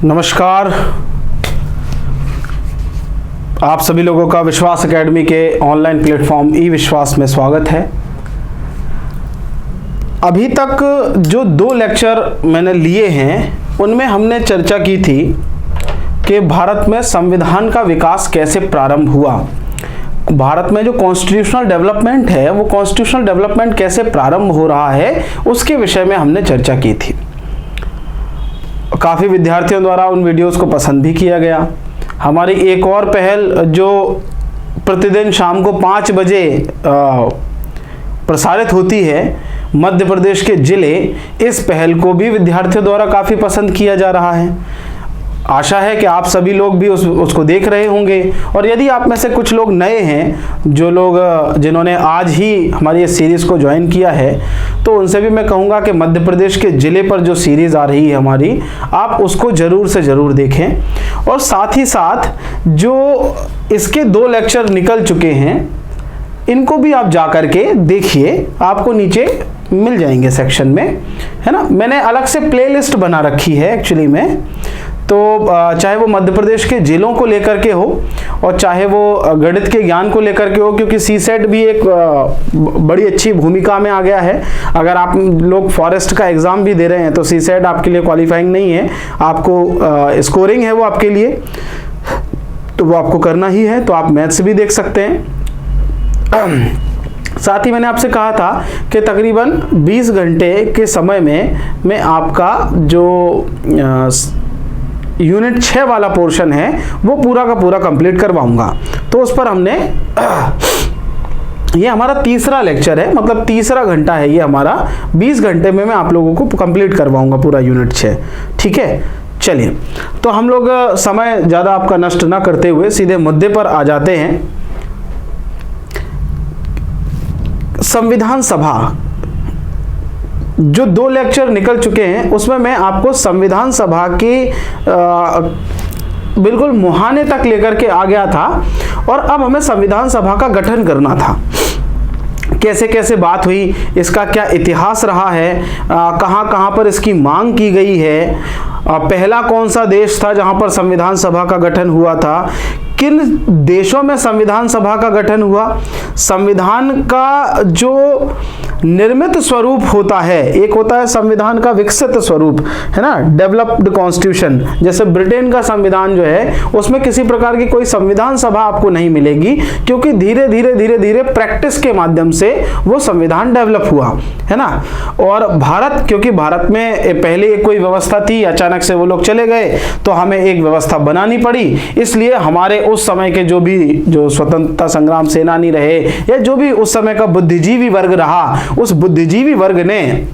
नमस्कार, आप सभी लोगों का विश्वास एकेडमी के ऑनलाइन प्लेटफॉर्म ई विश्वास में स्वागत है। अभी तक जो 2 लेक्चर मैंने लिए हैं उनमें हमने चर्चा की थी कि भारत में संविधान का विकास कैसे प्रारंभ हुआ। भारत में जो कॉन्स्टिट्यूशनल डेवलपमेंट है वो कॉन्स्टिट्यूशनल डेवलपमेंट कैसे प्रारंभ हो रहा है उसके विषय में हमने चर्चा की थी। काफ़ी विद्यार्थियों द्वारा उन वीडियोस को पसंद भी किया गया। हमारी एक और पहल जो प्रतिदिन शाम को 5 बजे प्रसारित होती है, मध्य प्रदेश के जिले, इस पहल को भी विद्यार्थियों द्वारा काफ़ी पसंद किया जा रहा है। आशा है कि आप सभी लोग भी उसको देख रहे होंगे। और यदि आप में से कुछ लोग नए हैं, जो लोग जिन्होंने आज ही हमारी इस सीरीज़ को ज्वाइन किया है, तो उनसे भी मैं कहूँगा कि मध्य प्रदेश के ज़िले पर जो सीरीज़ आ रही है हमारी, आप उसको ज़रूर से ज़रूर देखें। और साथ ही साथ जो इसके 2 लेक्चर निकल चुके हैं इनको भी आप जा कर के देखिए, आपको नीचे मिल जाएंगे सेक्शन में, है ना। मैंने अलग से प्लेलिस्ट बना रखी है एक्चुअली में, तो चाहे वो मध्य प्रदेश के जिलों को लेकर के हो और चाहे वो गणित के ज्ञान को लेकर के हो, क्योंकि सीसेट भी एक बड़ी अच्छी भूमिका में आ गया है। अगर आप लोग फॉरेस्ट का एग्ज़ाम भी दे रहे हैं तो सीसेट आपके लिए क्वालिफाइंग नहीं है, आपको स्कोरिंग है वो आपके लिए, तो वो आपको करना ही है। तो आप मैथ्स भी देख सकते हैं। साथ ही मैंने आपसे कहा था कि तकरीबन 20 घंटे के समय में मैं आपका जो यूनिट 6 वाला पोर्शन है वो पूरा का पूरा कंप्लीट करवाऊंगा। तो उस पर हमने ये हमारा तीसरा लेक्चर है, मतलब तीसरा घंटा है ये हमारा। 20 घंटे में मैं आप लोगों को कंप्लीट करवाऊंगा पूरा यूनिट 6। ठीक है, चलिए तो हम लोग समय ज़्यादा आपका नष्ट ना करते हुए सीधे मुद्दे पर आ जाते हैं। संविधान सभा जो 2 लेक्चर निकल चुके हैं उसमें मैं आपको संविधान सभा की बिल्कुल मुहाने तक लेकर के आ गया था। और अब हमें संविधान सभा का गठन करना था। कैसे कैसे बात हुई, इसका क्या इतिहास रहा है, कहाँ कहाँ पर इसकी मांग की गई है, पहला कौन सा देश था जहाँ पर संविधान सभा का गठन हुआ था, किन देशों में संविधान सभा का गठन हुआ, संविधान का जो निर्मित स्वरूप होता है, एक होता है संविधान का विकसित स्वरूप, है ना, डेवलप्ड कॉन्स्टिट्यूशन। जैसे ब्रिटेन का संविधान जो है उसमें किसी प्रकार की कोई संविधान सभा आपको नहीं मिलेगी, क्योंकि धीरे धीरे प्रैक्टिस के माध्यम से वो संविधान डेवलप हुआ, है ना। और भारत, क्योंकि भारत में पहले कोई व्यवस्था थी, अचानक से वो लोग चले गए तो हमें एक व्यवस्था बनानी पड़ी। इसलिए हमारे उस समय के जो स्वतंत्रता संग्राम सेनानी रहे या जो भी उस समय का बुद्धिजीवी वर्ग रहा, उस बुद्धिजीवी वर्ग ने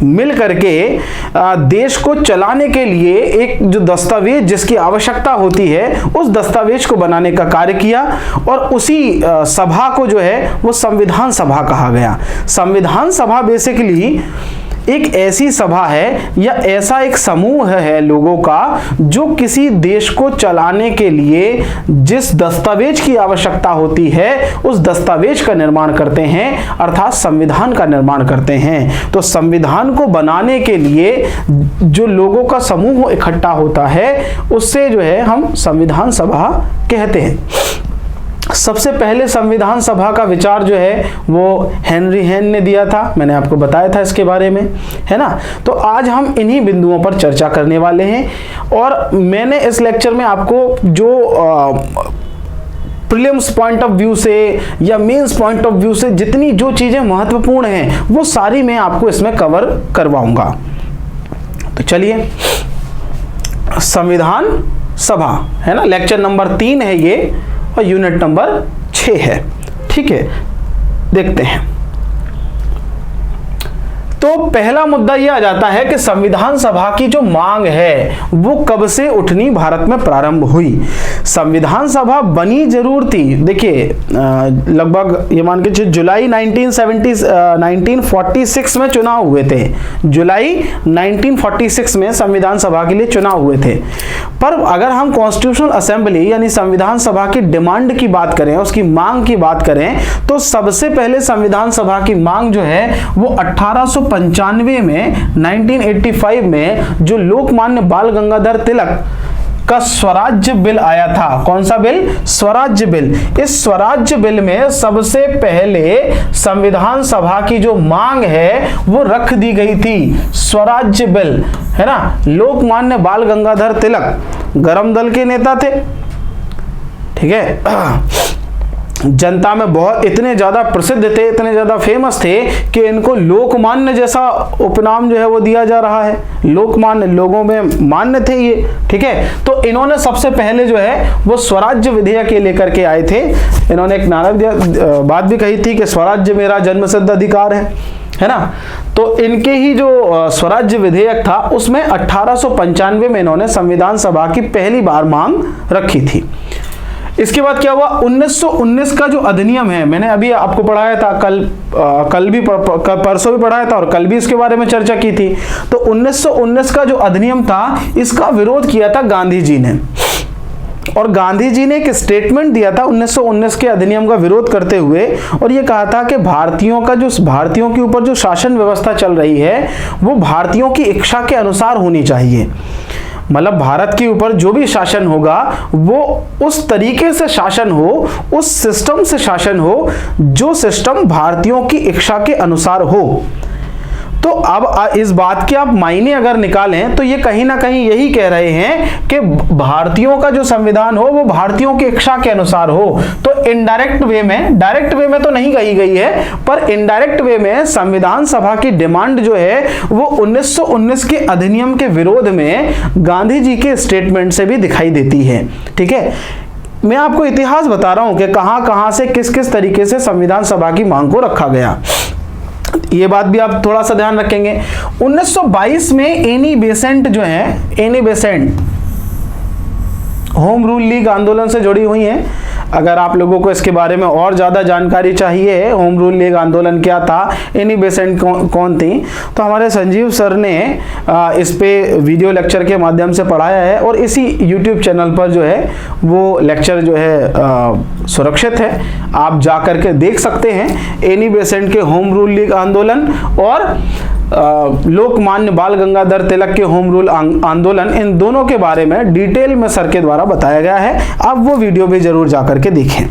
मिल करके देश को चलाने के लिए एक जो दस्तावेज जिसकी आवश्यकता होती है उस दस्तावेज को बनाने का कार्य किया। और उसी सभा को जो है वो संविधान सभा कहा गया। संविधान सभा बेसिकली एक ऐसी सभा है या ऐसा एक समूह है लोगों का जो किसी देश को चलाने के लिए जिस दस्तावेज की आवश्यकता होती है उस दस्तावेज का निर्माण करते हैं, अर्थात संविधान का निर्माण करते हैं। तो संविधान को बनाने के लिए जो लोगों का समूह इकट्ठा होता है उससे जो है हम संविधान सभा कहते हैं। सबसे पहले संविधान सभा का विचार जो है वो हेनरी हेन ने दिया था, मैंने आपको बताया था इसके बारे में, है ना। तो आज हम इन्हीं बिंदुओं पर चर्चा करने वाले हैं। और मैंने इस लेक्चर में आपको जो प्रीलिम्स पॉइंट ऑफ व्यू से या मेंस पॉइंट ऑफ व्यू से जितनी जो चीज़ें महत्वपूर्ण हैं वो सारी मैं आपको इसमें कवर करवाऊंगा। तो चलिए, संविधान सभा, है ना, लेक्चर नंबर 3 है ये और यूनिट नंबर 6 है। ठीक है, देखते हैं। तो पहला मुद्दा यह आ जाता है कि संविधान सभा की जो मांग है वो कब से उठनी भारत में प्रारंभ हुई। संविधान सभा बनी जरूर थी, देखिए लगभग ये मान के जुलाई 1946 में चुनाव हुए थे। जुलाई 1946 में संविधान सभा के लिए चुनाव हुए थे। पर अगर हम कॉन्स्टिट्यूशनल असेंबली यानी संविधान सभा की डिमांड की बात करें, उसकी मांग की बात करें, तो सबसे पहले संविधान सभा की मांग जो है वो 1850 1985 में जो लोकमान्य बाल गंगाधर तिलक का स्वराज्य बिल आया था। कौन सा बिल? स्वराज्य बिल। इस स्वराज्य बिल में सबसे पहले संविधान सभा की जो मांग है वो रख दी गई थी। स्वराज्य बिल है ना। लोकमान्य बाल गंगाधर तिलक गरम दल के नेता थे, ठीक है। जनता में बहुत इतने ज्यादा प्रसिद्ध थे, इतने ज्यादा फेमस थे कि इनको लोकमान्य जैसा उपनाम जो है वो दिया जा रहा है। लोकमान्य, लोगों में मान्य थे ये, ठीक है। तो इन्होंने सबसे पहले जो है वो स्वराज्य विधेयक लेकर के आए थे। इन्होंने एक बात भी कही थी कि स्वराज्य मेरा जन्मसिद्ध अधिकार है ना। तो इनके ही जो स्वराज्य विधेयक था उसमें 1895 में इन्होंने संविधान सभा की पहली बार मांग रखी थी। इसके बाद क्या हुआ? 1919 का जो अधिनियम है, मैंने अभी आपको पढ़ाया था, परसों भी पढ़ाया था और कल भी इसके बारे में चर्चा की थी। तो 1919 का जो अधिनियम था इसका विरोध किया था गांधी जी ने, और गांधी जी ने एक स्टेटमेंट दिया था 1919 के अधिनियम का विरोध करते हुए, और ये कहा था कि भारतीयों के ऊपर जो शासन व्यवस्था चल रही है वो भारतीयों की इच्छा के अनुसार होनी चाहिए। मतलब भारत के ऊपर जो भी शासन होगा वो उस तरीके से शासन हो, उस सिस्टम से शासन हो जो सिस्टम भारतीयों की इच्छा के अनुसार हो। तो अब इस बात के आप मायने अगर निकालें तो ये कहीं ना कहीं यही कह रहे हैं कि भारतीयों का जो संविधान हो वो भारतीयों की इच्छा के अनुसार हो। तो इनडायरेक्ट वे में, डायरेक्ट वे में तो नहीं कही गई है, पर इनडायरेक्ट वे में संविधान सभा की डिमांड जो है वो 1919 के अधिनियम के विरोध में गांधी जी के स्टेटमेंट से भी दिखाई देती है, ठीक है। मैं आपको इतिहास बता रहा हूं कि कहां से किस किस तरीके से संविधान सभा की मांग को रखा गया। ये बात भी आप थोड़ा सा ध्यान रखेंगे। 1922 में एनी बेसेंट जो है, Annie Besant home rule league आंदोलन से जुड़ी हुई हैं। अगर आप लोगों को इसके बारे में और ज़्यादा जानकारी चाहिए, होम रूल लीग आंदोलन क्या था, एनी बेसेंट कौन थी, तो हमारे संजीव सर ने इस पे वीडियो लेक्चर के माध्यम से पढ़ाया है, और इसी यूट्यूब चैनल पर जो है वो लेक्चर जो है सुरक्षित है, आप जा करके देख सकते हैं। एनी बेसेंट के होम रूल लीग आंदोलन और लोकमान्य बाल गंगाधर तिलक के होम रूल आंदोलन, इन दोनों के बारे में डिटेल में सर के द्वारा बताया गया है। आप वो वीडियो भी जरूर जाकर के देखें,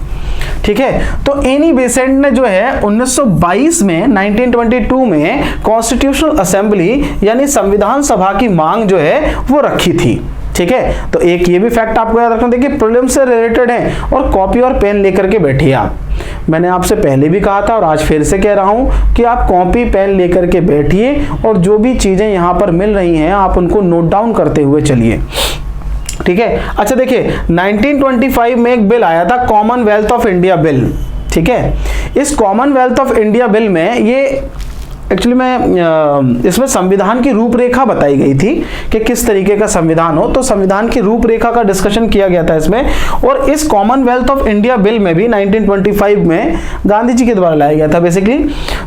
ठीक है। तो एनी बेसेंट ने जो है 1922 में 1922 में कॉन्स्टिट्यूशनल असेंबली यानी संविधान सभा की मांग जो है वो रखी थी, ठीक है। तो एक ये भी फैक्ट आपको याद रखना, देखिए प्रीलिम्स से रिलेटेड है, और कॉपी और पेन लेकर के बैठिए आप। मैंने आपसे पहले भी कहा था और आज फिर से कह रहा हूं कि आप कॉपी पेन लेकर के बैठिए और जो भी चीजें यहां पर मिल रही हैं आप उनको नोट डाउन करते हुए चलिए, ठीक है। अच्छा देखिए 1925 में एक बिल आया था, कॉमनवेल्थ ऑफ इंडिया बिल, ठीक है। इस कॉमनवेल्थ ऑफ इंडिया बिल में ये एक्चुअली में इसमें संविधान की रूपरेखा बताई गई थी कि किस तरीके का संविधान हो, तो संविधान की रूपरेखा का डिस्कशन किया गया था इसमें। और इस कॉमनवेल्थ ऑफ इंडिया बिल में भी 1925 में गांधी जी के द्वारा लाया गया था बेसिकली।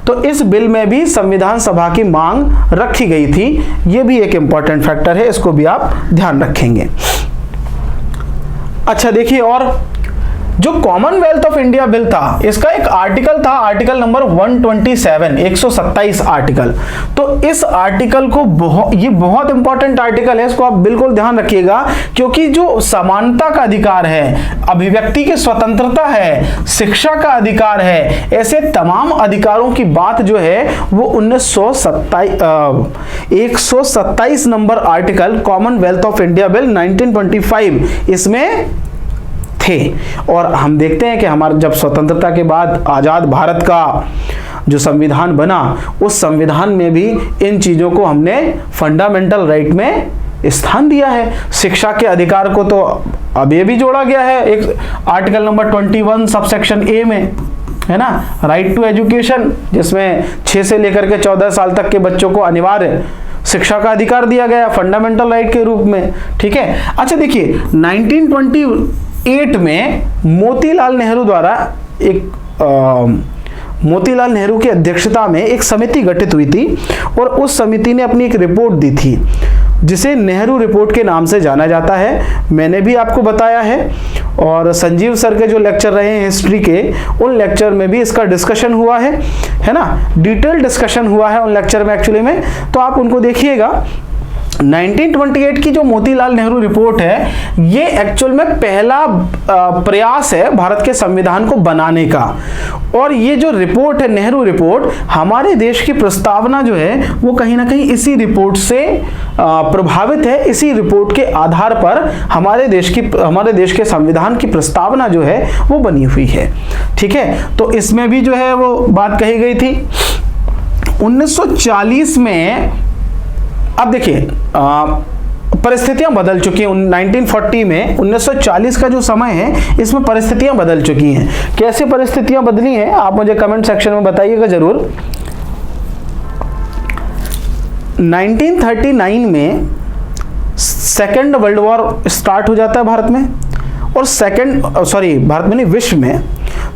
तो इस बिल में भी संविधान सभा की मांग रखी गई थी। ये भी एक इंपॉर्टेंट फैक्टर है, इसको भी आप ध्यान रखेंगे। अच्छा देखिए, और जो कॉमनवेल्थ ऑफ इंडिया बिल था इसका एक आर्टिकल था, आर्टिकल नंबर 127, 127 आर्टिकल। तो इस आर्टिकल को ये बहुत इंपॉर्टेंट आर्टिकल है, इसको आप बिल्कुल ध्यान रखिएगा, क्योंकि जो समानता का अधिकार है, अभिव्यक्ति की स्वतंत्रता है, शिक्षा का अधिकार है, ऐसे तमाम अधिकारों की बात जो है वो 127 number article Commonwealth of India bill 1925 इसमें थे। और हम देखते हैं कि हमारे जब स्वतंत्रता के बाद आजाद भारत का जो संविधान बना, उस संविधान में भी इन चीजों को हमने फंडामेंटल राइट में स्थान दिया है। शिक्षा के अधिकार को तो अब ये भी जोड़ा गया है एक आर्टिकल नंबर 21 सबसेक्शन ए में, है ना, राइट टू एजुकेशन, जिसमें 6 से लेकर के 14 साल तक के बच्चों को अनिवार्य शिक्षा का अधिकार दिया गया फंडामेंटल राइट के रूप में, ठीक है। अच्छा देखिए 1928 में मोतीलाल नेहरू द्वारा मोतीलाल नेहरू की अध्यक्षता में एक समिति गठित हुई थी, और उस समिति ने अपनी एक रिपोर्ट दी थी। जिसे नेहरू रिपोर्ट के नाम से जाना जाता है। मैंने भी आपको बताया है और संजीव सर के जो लेक्चर रहे हैं हिस्ट्री के, उन लेक्चर में भी इसका डिस्कशन हुआ है ना, डिटेल डिस्कशन हुआ है उन लेक्चर में एक्चुअली में, तो आप उनको देखिएगा। 1928 की जो मोतीलाल नेहरू रिपोर्ट है, ये एक्चुअल में पहला प्रयास है भारत के संविधान को बनाने का। और ये जो रिपोर्ट है नेहरू रिपोर्ट, हमारे देश की प्रस्तावना जो है वो कहीं ना कहीं इसी रिपोर्ट से प्रभावित है। इसी रिपोर्ट के आधार पर हमारे देश के संविधान की प्रस्तावना जो है वो बनी हुई है। ठीक है, तो इसमें भी जो है वो बात कही गई थी। 1940 में, अब देखिए परिस्थितियां बदल चुकी हैं। 1940 में 1940 का जो समय है, इसमें परिस्थितियां बदल चुकी हैं। कैसे परिस्थितियां बदली हैं आप मुझे कमेंट सेक्शन में बताइएगा जरूर। 1939 में सेकेंड वर्ल्ड वॉर स्टार्ट हो जाता है भारत में, और भारत में नहीं, विश्व में।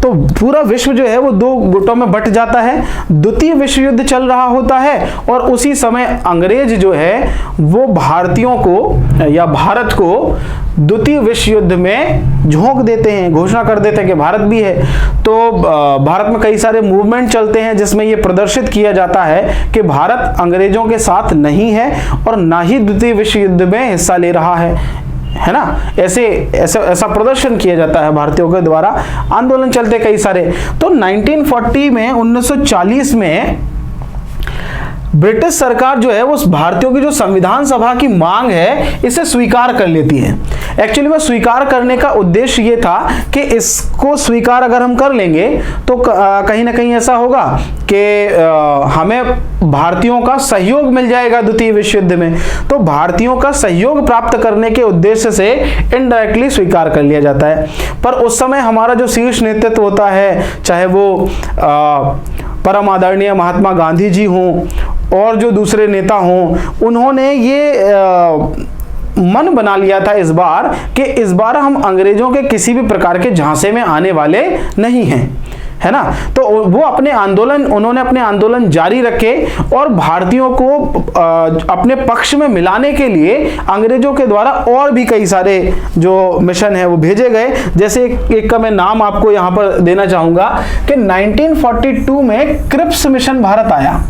तो पूरा विश्व जो है वो दो गुटों में बट जाता है। द्वितीय विश्व युद्ध चल रहा होता है और उसी समय अंग्रेज जो है वो भारतीयों को या भारत को द्वितीय विश्व युद्ध में झोंक देते हैं, घोषणा कर देते हैं कि भारत भी है। तो भारत में कई सारे मूवमेंट चलते हैं जिसमें ये प्रदर्शित किया जाता है कि भारत अंग्रेजों के साथ नहीं है और ना ही द्वितीय विश्व युद्ध में हिस्सा ले रहा है ना। ऐसा प्रदर्शन किया जाता है भारतीयों के द्वारा, आंदोलन चलते कई सारे। तो 1940 में 1940 में ब्रिटिश सरकार जो है वो भारतीयों की जो संविधान सभा की मांग है इसे स्वीकार कर लेती है। एक्चुअली में स्वीकार करने का उद्देश्य ये था कि इसको स्वीकार अगर हम कर लेंगे तो कहीं ना कहीं ऐसा होगा कि हमें भारतीयों का सहयोग मिल जाएगा द्वितीय विश्व युद्ध में। तो भारतीयों का सहयोग प्राप्त करने के उद्देश्य से इनडायरेक्टली स्वीकार कर लिया जाता है। पर उस समय हमारा जो शीर्ष नेतृत्व होता है, चाहे वो परम आदरणीय महात्मा गांधी जी हों और जो दूसरे नेता हों, उन्होंने ये मन बना लिया था इस बार कि इस बार हम अंग्रेजों के किसी भी प्रकार के झांसे में आने वाले नहीं हैं, है ना। तो वो उन्होंने अपने आंदोलन जारी रखे और भारतीयों को अपने पक्ष में मिलाने के लिए अंग्रेजों के द्वारा और भी कई सारे जो मिशन है वो भेजे गए। जैसे एक का मैं नाम आपको यहां पर देना चाहूंगा कि 1942 में क्रिप्स मिशन भारत आया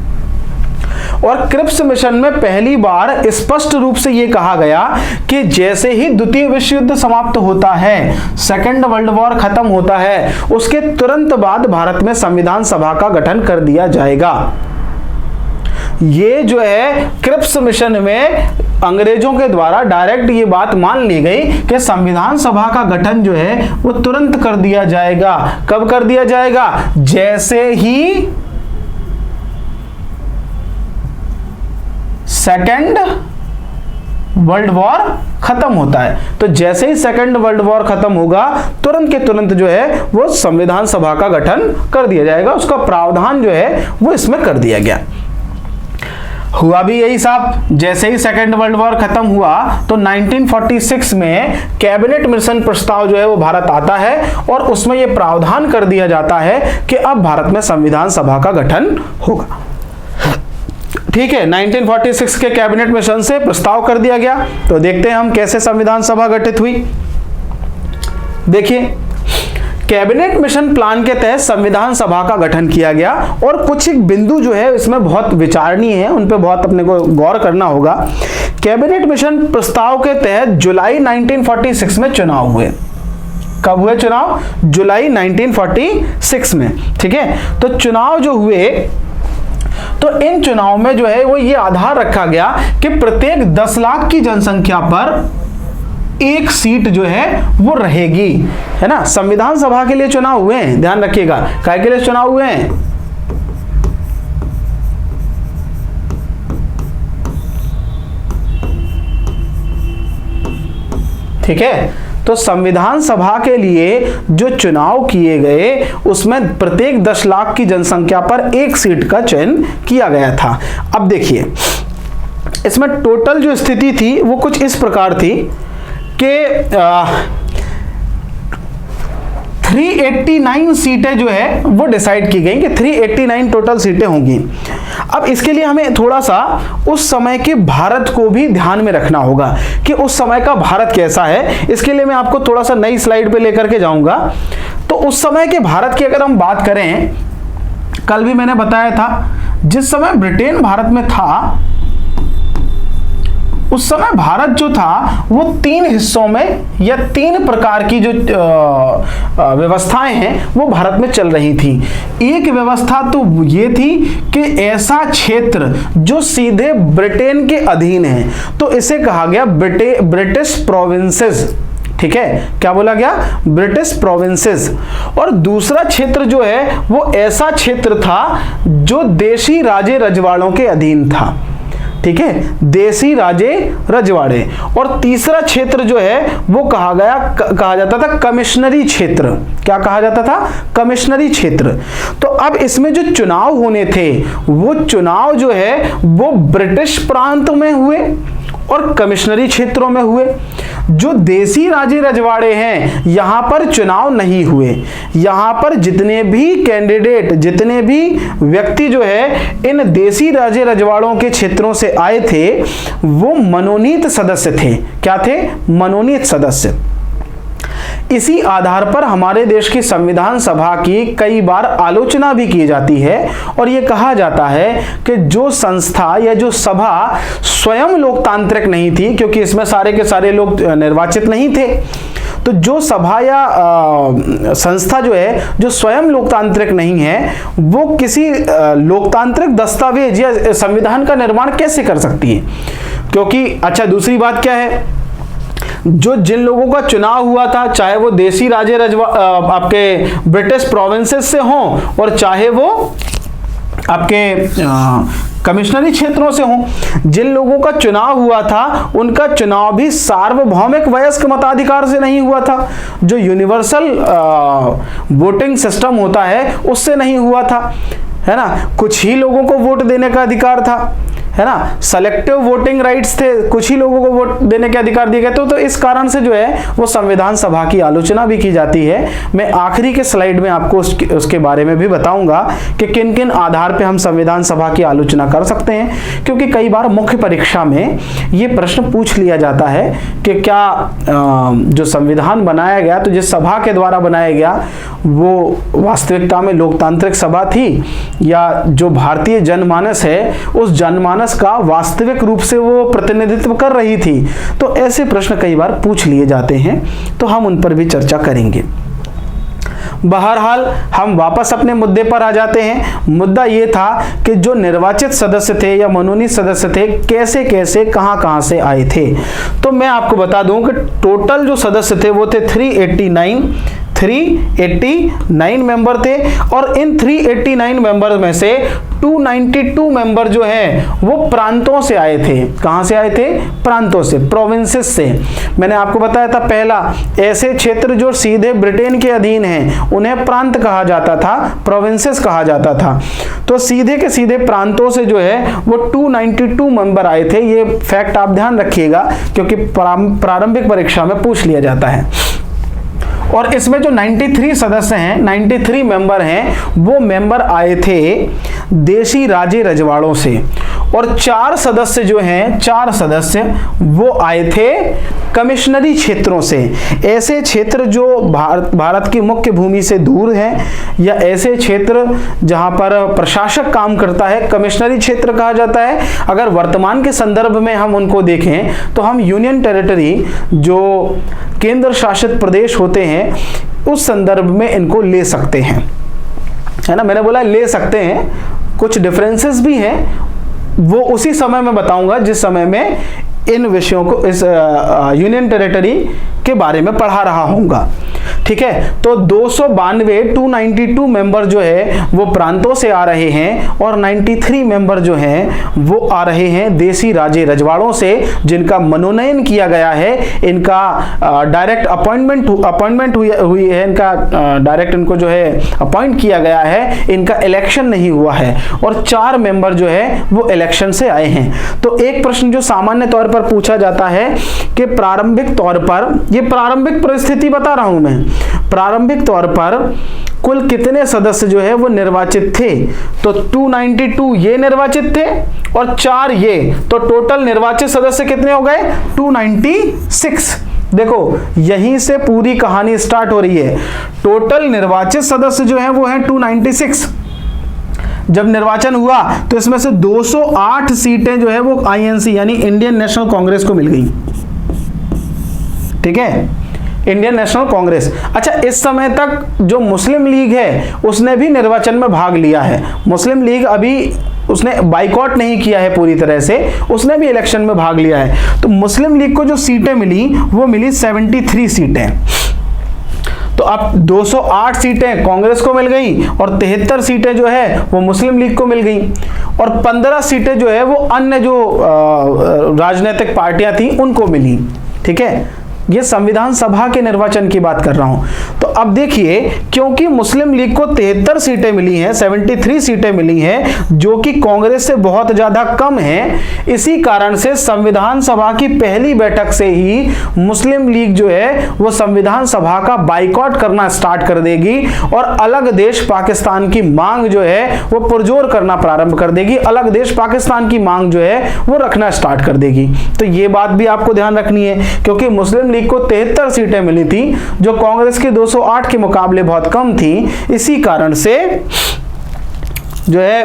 और क्रिप्स मिशन में पहली बार स्पष्ट रूप से यह कहा गया कि जैसे ही द्वितीय विश्व युद्ध समाप्त होता है, सेकेंड वर्ल्ड वॉर खत्म होता है, उसके तुरंत बाद भारत में संविधान सभा का गठन कर दिया जाएगा। ये जो है क्रिप्स मिशन में अंग्रेजों के द्वारा डायरेक्ट ये बात मान ली गई कि संविधान सभा का गठन जो है वो तुरंत कर दिया जाएगा। कब कर दिया जाएगा? जैसे ही सेकेंड वर्ल्ड वॉर खत्म होता है। तो जैसे ही सेकेंड वर्ल्ड वॉर खत्म होगा, तुरंत के तुरंत जो है वो संविधान सभा का गठन कर दिया जाएगा। उसका प्रावधान जो है वो इसमें कर दिया गया। हुआ भी यही साहब। जैसे ही सेकेंड वर्ल्ड वॉर खत्म हुआ तो 1946 में कैबिनेट मिशन प्रस्ताव जो है वो भारत आता है और उसमें यह प्रावधान कर दिया जाता है कि अब भारत में संविधान सभा का गठन होगा। ठीक है, 1946 के कैबिनेट मिशन से प्रस्ताव कर दिया गया। तो देखते हैं हम कैसे संविधान सभा गठित हुई। देखिए, कैबिनेट मिशन प्लान के तहत संविधान सभा का गठन किया गया और कुछ एक बिंदु जो है इसमें बहुत विचारणीय है, उन पे बहुत अपने को गौर करना होगा। कैबिनेट मिशन प्रस्ताव के तहत जुलाई 1946 में चुनाव हुए। कब हुए चुनाव? जुलाई 1946 में। ठीक है, तो चुनाव जो हुए तो इन चुनाव में जो है वो ये आधार रखा गया कि प्रत्येक 10 लाख की जनसंख्या पर एक सीट जो है वो रहेगी, है ना। संविधान सभा के लिए चुनाव हुए हैं, ध्यान रखिएगा। काय के लिए चुनाव हुए हैं? ठीक है, तो संविधान सभा के लिए जो चुनाव किए गए उसमें प्रत्येक 10 लाख की जनसंख्या पर एक सीट का चयन किया गया था। अब देखिए, इसमें टोटल जो स्थिति थी वो कुछ इस प्रकार थी कि 389 सीटें जो है वो डिसाइड की गई कि 389 टोटल सीटें होंगी। अब इसके लिए हमें थोड़ा सा उस समय के भारत को भी ध्यान में रखना होगा कि उस समय का भारत कैसा है। इसके लिए मैं आपको थोड़ा सा नई स्लाइड पे लेकर के जाऊंगा। तो उस समय के भारत की अगर हम बात करें, कल भी मैंने बताया था, जिस समय ब्रिटेन भारत में था उस समय भारत जो था वो 3 हिस्सों में या 3 प्रकार की जो व्यवस्थाएं हैं वो भारत में चल रही थी। एक व्यवस्था तो ये थी कि ऐसा क्षेत्र जो सीधे ब्रिटेन के अधीन है, तो इसे कहा गया ब्रिटिश प्रोविंसेस। ठीक है, क्या बोला गया? British provinces. और दूसरा क्षेत्र जो है वो ऐसा क्षेत्र था जो देशी राजे रजवाड़ों के अधीन था। ठीक है, देशी राजे रजवाड़े। और तीसरा क्षेत्र जो है वो कहा जाता था कमिश्नरी क्षेत्र। क्या कहा जाता था? कमिश्नरी क्षेत्र। तो अब इसमें जो चुनाव होने थे वो चुनाव जो है वो ब्रिटिश प्रांत में हुए और कमिश्नरी क्षेत्रों में हुए। जो देसी राजे रजवाड़े हैं यहां पर चुनाव नहीं हुए। यहां पर जितने भी कैंडिडेट, जितने भी व्यक्ति जो है इन देसी राजे रजवाड़ों के क्षेत्रों से आए थे वो मनोनीत सदस्य थे। क्या थे? मनोनीत सदस्य। इसी आधार पर हमारे देश की संविधान सभा की कई बार आलोचना भी की जाती है और यह कहा जाता है कि जो संस्था या जो सभा स्वयं लोकतांत्रिक नहीं थी, क्योंकि इसमें सारे के सारे लोग निर्वाचित नहीं थे, तो जो सभा या संस्था जो है जो स्वयं लोकतांत्रिक नहीं है वो किसी लोकतांत्रिक दस्तावेज या संविधान का निर्माण कैसे कर सकती है? क्योंकि अच्छा, दूसरी बात क्या है, जो जिन लोगों का चुनाव हुआ था, चाहे वो देसी राजे आपके ब्रिटिश प्रोविंसेस से हों और चाहे वो आपके कमिश्नरी क्षेत्रों से हों, जिन लोगों का चुनाव हुआ था उनका चुनाव भी सार्वभौमिक वयस्क मताधिकार से नहीं हुआ था, जो यूनिवर्सल वोटिंग सिस्टम होता है उससे नहीं हुआ था, है ना। कुछ ही लोगों को वोट देने का अधिकार था, है ना। सेलेक्टिव वोटिंग राइट्स थे, कुछ ही लोगों को वोट देने के अधिकार दिए गए। तो इस कारण से जो है वो संविधान सभा की आलोचना भी की जाती है। मैं आखिरी के स्लाइड में आपको उसके बारे में भी बताऊंगा कि किन किन आधार पे हम संविधान सभा की आलोचना कर सकते हैं, क्योंकि कई बार मुख्य परीक्षा में ये प्रश्न पूछ लिया जाता है कि क्या जो संविधान बनाया गया, तो जिस सभा के द्वारा बनाया गया वो वास्तविकता में लोकतांत्रिक सभा थी या जो भारतीय जनमानस है उस जनमानस का वास्तविक रूप से वो प्रतिनिधित्व कर रही थी। तो ऐसे प्रश्न कई बार पूछ लिए जाते हैं, तो हम उन पर भी चर्चा करेंगे। बहरहाल हम वापस अपने मुद्दे पर आ जाते हैं। मुद्दा ये था कि जो निर्वाचित सदस्य थे या मनोनीत सदस्य थे कैसे कैसे कहां से आए थे। तो मैं आपको बता दूं कि टोटल जो सदस्य थे वो थे 389 मेंबर थे और इन 389 मेंबर में से 292 मेंबर जो हैं वो प्रांतों से आए थे। कहां से आए थे? प्रांतों से, प्रोविंसेस से। मैंने आपको बताया था पहला, ऐसे क्षेत्र जो सीधे ब्रिटेन के अधीन हैं उन्हें प्रांत कहा जाता था, प्रोविंसेस कहा जाता था। तो सीधे के सीधे प्रांतों से जो है वो 292 मेंबर आए थे। ये फैक्ट आप ध्यान रखिएगा क्योंकि प्रारंभिक परीक्षा में पूछ लिया जाता है। और इसमें जो 93 सदस्य हैं, 93 मेंबर हैं, वो मेंबर आए थे देशी राजे रजवाड़ों से और 4 सदस्य जो हैं, 4 सदस्य वो आए थे कमिश्नरी क्षेत्रों से। ऐसे क्षेत्र जो भारत की मुख्य भूमि से दूर हैं या ऐसे क्षेत्र जहां पर प्रशासक काम करता है, कमिश्नरी क्षेत्र कहा जाता है। अगर वर्तमान के संदर्भ में हम उनको देखें तो हम यूनियन टेरिटरी, जो केंद्र शासित प्रदेश होते हैं, उस संदर्भ में इनको ले सकते हैं, है ना। मैंने बोला ले सकते हैं, कुछ डिफरेंसेस भी हैं, वो उसी समय में बताऊंगा जिस समय में इन विषयों को, इस यूनियन टेरिटरी के बारे में पढ़ा रहा हूँगा। ठीक है, तो 292 मेंबर जो है वो प्रांतों से आ रहे हैं और 93 मेंबर जो हैं वो आ रहे हैं देसी राजे रजवाड़ों से, जिनका मनोनयन किया गया है। इनका डायरेक्ट अपॉइंटमेंट हुई है, इनका डायरेक्ट इनको जो है अपॉइंट किया गया है, इनका इलेक्शन नहीं हुआ है। और 4 मेंबर जो है वो इलेक्शन से आए हैं। तो एक प्रश्न जो सामान्य तौर पर पूछा जाता है कि प्रारंभिक तौर पर ये प्रारंभिक परिस्थिति बता रहा हूं मैं। प्रारंभिक तौर पर कुल कितने सदस्य जो है वो निर्वाचित थे, तो 292 ये निर्वाचित थे और 4 ये, तो टोटल निर्वाचित सदस्य कितने हो गए 296। देखो यहीं से पूरी कहानी स्टार्ट हो रही है। टोटल निर्वाचित सदस्य जो है वो है 296। जब निर्वाचन हुआ तो इसमें से 208 सीटें जो है वो आईएनसी यानी इंडियन नेशनल कांग्रेस को मिल गई। ठीक है, इंडियन नेशनल कांग्रेस। अच्छा, इस समय तक जो मुस्लिम लीग है उसने भी निर्वाचन में भाग लिया है। मुस्लिम लीग अभी उसने बाइकॉट नहीं किया है पूरी तरह से, उसने भी इलेक्शन में भाग लिया है। तो मुस्लिम लीग को जो सीटें मिली वो मिली 73 सीटें। तो अब 208 सीटें कांग्रेस को मिल गई और 73 सीटें जो है वो मुस्लिम लीग को मिल गई और 15 सीटें जो है वो अन्य जो राजनीतिक पार्टियां थी उनको मिली। ठीक है, ये संविधान सभा के निर्वाचन की बात कर रहा हूं। तो अब देखिए, क्योंकि मुस्लिम लीग को 73 सीटें मिली हैं, 73 सीटें मिली हैं, जो कि कांग्रेस से बहुत ज्यादा कम है, इसी कारण से संविधान सभा की पहली बैठक से ही मुस्लिम लीग जो है वो संविधान सभा का बाइकॉट करना स्टार्ट कर देगी और अलग देश पाकिस्तान की मांग जो है वो पुरजोर करना प्रारंभ कर देगी। अलग देश पाकिस्तान की मांग जो है वो रखना स्टार्ट कर देगी। तो ये बात भी आपको ध्यान रखनी है, क्योंकि मुस्लिम लीग को 73 सीटें मिली थी जो कांग्रेस की 208 के मुकाबले बहुत कम थी। इसी कारण से जो है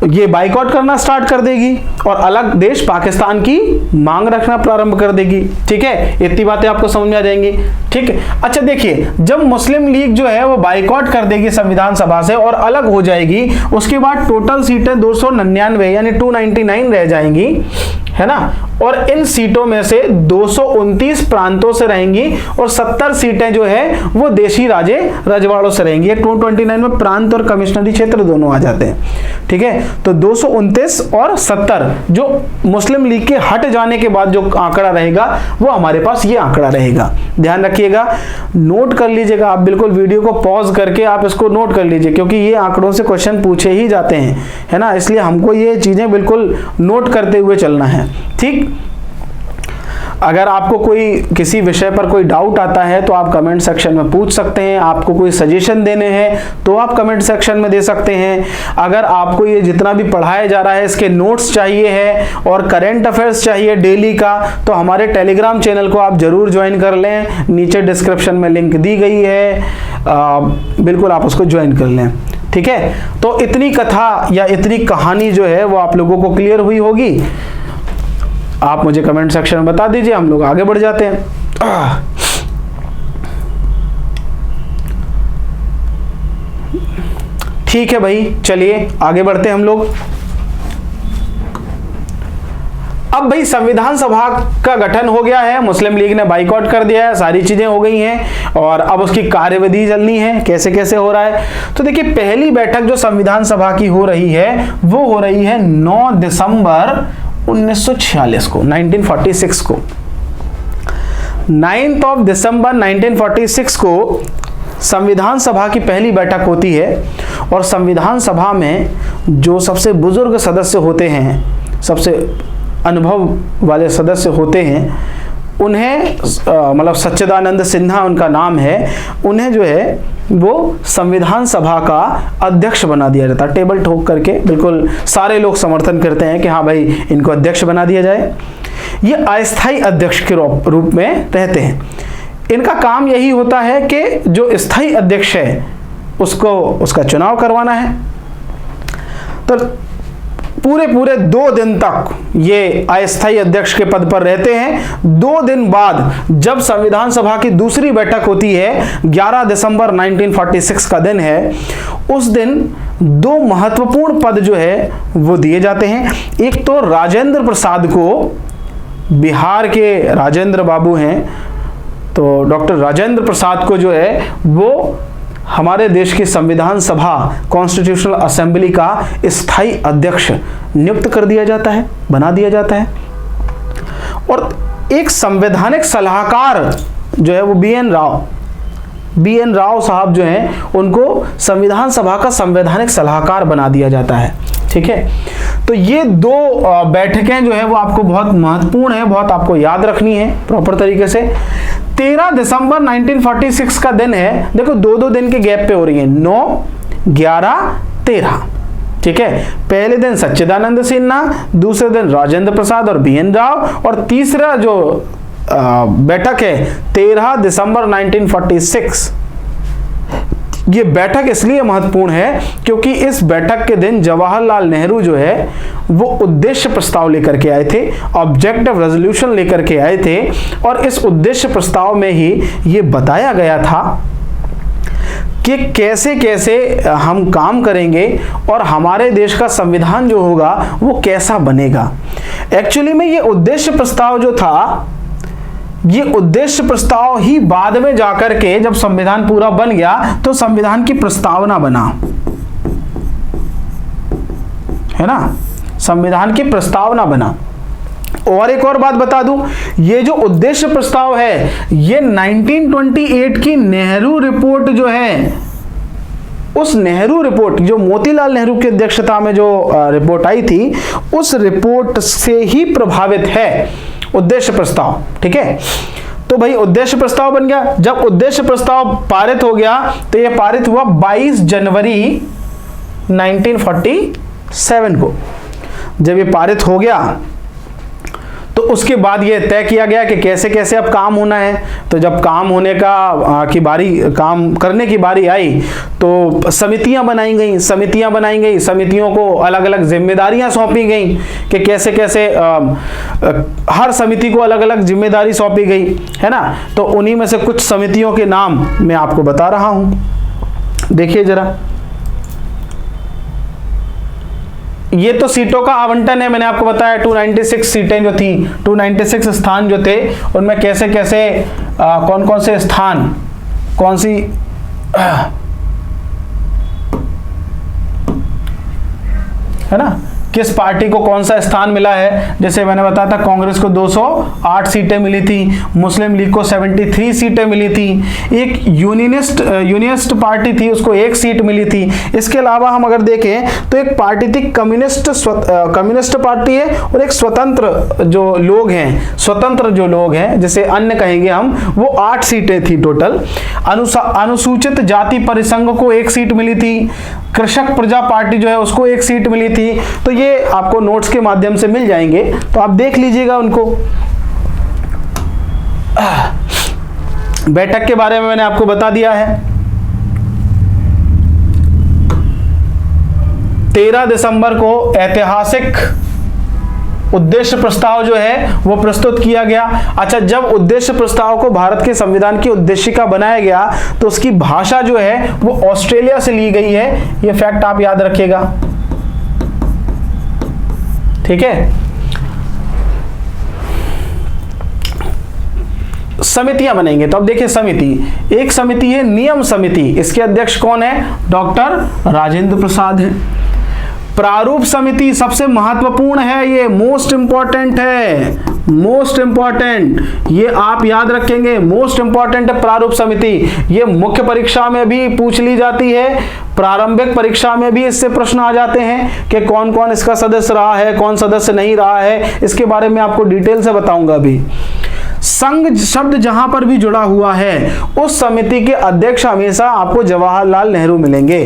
ये बाइकॉट करना स्टार्ट कर देगी और अलग देश पाकिस्तान की मांग रखना प्रारंभ कर देगी। ठीक है, इतनी बातें आपको समझ में आ जाएंगी। ठीक है, अच्छा देखिए, जब मुस्लिम लीग जो है वो बाइकॉट कर देगी संविधान सभा से और अलग हो जाएगी, उसके बाद टोटल सीटें 299 यानी 299 रह जाएंगी, है ना। और इन सीटों में से 229 प्रांतों से रहेंगी और 70 सीटें जो है वो देशी राजे रजवाड़ों से रहेंगी। 229 में प्रांत और कमिश्नरी क्षेत्र दोनों आ जाते हैं। ठीक है, तो 229 और 70 जो मुस्लिम लीग के हट जाने के बाद जो आंकड़ा रहेगा वो हमारे पास ये आंकड़ा रहेगा। ध्यान रखिएगा, नोट कर लीजिएगा आप, बिल्कुल वीडियो को पॉज करके आप इसको नोट कर लीजिए, क्योंकि ये आंकड़ों से क्वेश्चन पूछे ही जाते हैं, है ना। इसलिए हमको ये चीजें बिल्कुल नोट करते हुए चलना है। ठीक, अगर आपको कोई किसी विषय पर कोई डाउट आता है तो आप कमेंट सेक्शन में पूछ सकते हैं। आपको कोई सजेशन देने हैं तो आप कमेंट सेक्शन में दे सकते हैं। अगर आपको ये जितना भी पढ़ाया जा रहा है इसके नोट्स चाहिए है और करंट अफेयर्स चाहिए डेली का, तो हमारे टेलीग्राम चैनल को आप जरूर ज्वाइन कर लें। नीचे डिस्क्रिप्शन में लिंक दी गई है, बिल्कुल आप उसको ज्वाइन कर लें। ठीक है, तो इतनी कथा या इतनी कहानी जो है वो आप लोगों को क्लियर हुई होगी। आप मुझे कमेंट सेक्शन में बता दीजिए, हम लोग आगे बढ़ जाते हैं। ठीक है भाई, चलिए आगे बढ़ते हैं हम लोग। अब भाई संविधान सभा का गठन हो गया है, मुस्लिम लीग ने बाइकआउट कर दिया है, सारी चीजें हो गई हैं और अब उसकी कार्यविधि चलनी है, कैसे कैसे हो रहा है। तो देखिए, पहली बैठक जो संविधान सभा की हो रही है वो हो रही है 9 दिसंबर 1946 को, 1946 को। 9 दिसंबर 1946 को संविधान सभा की पहली बैठक होती है और संविधान सभा में जो सबसे बुजुर्ग सदस्य होते हैं, सबसे अनुभव वाले सदस्य होते हैं, उन्हें मतलब सच्चिदानंद सिन्हा उनका नाम है, उन्हें जो है वो संविधान सभा का अध्यक्ष बना दिया जाता है। टेबल ठोक करके बिल्कुल सारे लोग समर्थन करते हैं कि हाँ भाई इनको अध्यक्ष बना दिया जाए। ये अस्थायी अध्यक्ष के रूप में रहते हैं। इनका काम यही होता है कि जो स्थायी अध्यक्ष है उसका चुनाव करवाना है। तो पूरे 2 दिन तक ये अस्थायी अध्यक्ष के पद पर रहते हैं। 2 दिन बाद जब संविधान सभा की दूसरी बैठक होती है, 11 दिसंबर 1946 का दिन है, उस दिन 2 महत्वपूर्ण पद जो है वो दिए जाते हैं। एक तो राजेंद्र प्रसाद को, बिहार के राजेंद्र बाबू हैं, तो डॉक्टर राजेंद्र प्रसाद को जो है वो हमारे देश की संविधान सभा कॉन्स्टिट्यूशनल असेंबली का स्थायी अध्यक्ष नियुक्त कर दिया जाता है, बना दिया जाता है। और एक संवैधानिक सलाहकार जो है वो बी.एन. राव साहब जो हैं उनको संविधान सभा का संवैधानिक सलाहकार बना दिया जाता है। ठीक है, तो ये दो बैठकें जो है वो आपको बहुत महत्वपूर्ण है, बहुत आपको याद रखनी है प्रॉपर तरीके से। 13 दिसंबर 1946 का दिन है, देखो दो दो दिन के गैप पे हो रही है, 9, 11, 13, ठीक है। पहले दिन सच्चिदानंद सिन्हा, दूसरे दिन राजेंद्र प्रसाद और BN राव, और तीसरा जो बैठक है 13 दिसंबर 1946। ये बैठक इसलिए महत्वपूर्ण है क्योंकि इस बैठक के दिन जवाहरलाल नेहरू जो है वो उद्देश्य प्रस्ताव लेकर के आए थे, ऑब्जेक्टिव रेजोल्यूशन लेकर के आए थे, और इस उद्देश्य प्रस्ताव में ही ये बताया गया था कि कैसे कैसे हम काम करेंगे और हमारे देश का संविधान जो होगा वो कैसा बनेगा। एक्चुअली में ये उद्देश्य प्रस्ताव जो था, ये उद्देश्य प्रस्ताव ही बाद में जाकर के जब संविधान पूरा बन गया तो संविधान की प्रस्तावना बना, है ना, संविधान की प्रस्तावना बना। और एक और बात बता दूं, ये जो उद्देश्य प्रस्ताव है ये 1928 की नेहरू रिपोर्ट जो है, उस नेहरू रिपोर्ट जो मोतीलाल नेहरू की अध्यक्षता में जो रिपोर्ट आई थी, उस रिपोर्ट से ही प्रभावित है उद्देश्य प्रस्ताव, ठीक है। तो भाई उद्देश्य प्रस्ताव बन गया। जब उद्देश्य प्रस्ताव पारित हो गया तो यह पारित हुआ 22 जनवरी 1947 को। जब ये पारित हो गया तो उसके बाद ये तय किया गया कि कैसे कैसे अब काम होना है। तो जब काम होने का काम करने की बारी आई तो समितियां बनाई गई, समितियों को अलग अलग जिम्मेदारियां सौंपी गई कि कैसे कैसे हर समिति को अलग अलग जिम्मेदारी सौंपी गई, है ना। तो उन्हीं में से कुछ समितियों के नाम मैं आपको बता रहा हूं, देखिए जरा। ये तो सीटों का आवंटन है, मैंने आपको बताया 296 सीटें जो थी, 296 स्थान जो थे उनमें कैसे कैसे कौन कौन से स्थान, कौन सी है ना, किस पार्टी को कौन सा स्थान मिला है। जैसे मैंने बताया था कांग्रेस को 208 सीटें मिली थी, मुस्लिम लीग को 73 सीटें मिली थी, एक यूनियनिस्ट पार्टी थी उसको 1 सीट मिली थी। इसके अलावा हम अगर देखें तो एक पार्टी थी कम्युनिस्ट पार्टी है, और एक स्वतंत्र जो लोग हैं जिसे अन्य कहेंगे हम, वो 8 सीटें थी टोटल। अनुसूचित जाति परिसंघ को 1 सीट मिली थी, कृषक प्रजा पार्टी जो है उसको 1 सीट मिली थी। तो ये आपको नोट्स के माध्यम से मिल जाएंगे, तो आप देख लीजिएगा उनको। बैठक के बारे में मैंने आपको बता दिया है। 13 दिसंबर को ऐतिहासिक उद्देश्य प्रस्ताव जो है वो प्रस्तुत किया गया। अच्छा, जब उद्देश्य प्रस्ताव को भारत के संविधान की उद्देशिका बनाया गया तो उसकी भाषा जो है वो ऑस्ट्रेलिया से ली गई है, ये फैक्ट आप याद रखिएगा, ठीक है। समितियां बनेंगे, तो अब देखिए एक समिति है नियम समिति, इसके अध्यक्ष कौन है, डॉक्टर राजेंद्र प्रसाद है। प्रारूप समिति सबसे महत्वपूर्ण है, ये मोस्ट इंपॉर्टेंट है, ये आप याद रखेंगे, मोस्ट इंपॉर्टेंट है प्रारूप समिति। ये मुख्य परीक्षा में भी पूछ ली जाती है, प्रारंभिक परीक्षा में भी इससे प्रश्न आ जाते हैं कि कौन कौन इसका सदस्य रहा है, कौन सदस्य नहीं रहा है, इसके बारे में आपको डिटेल से बताऊंगा अभी। संघ शब्द जहां पर भी जुड़ा हुआ है उस समिति के अध्यक्ष हमेशा आपको जवाहरलाल नेहरू मिलेंगे।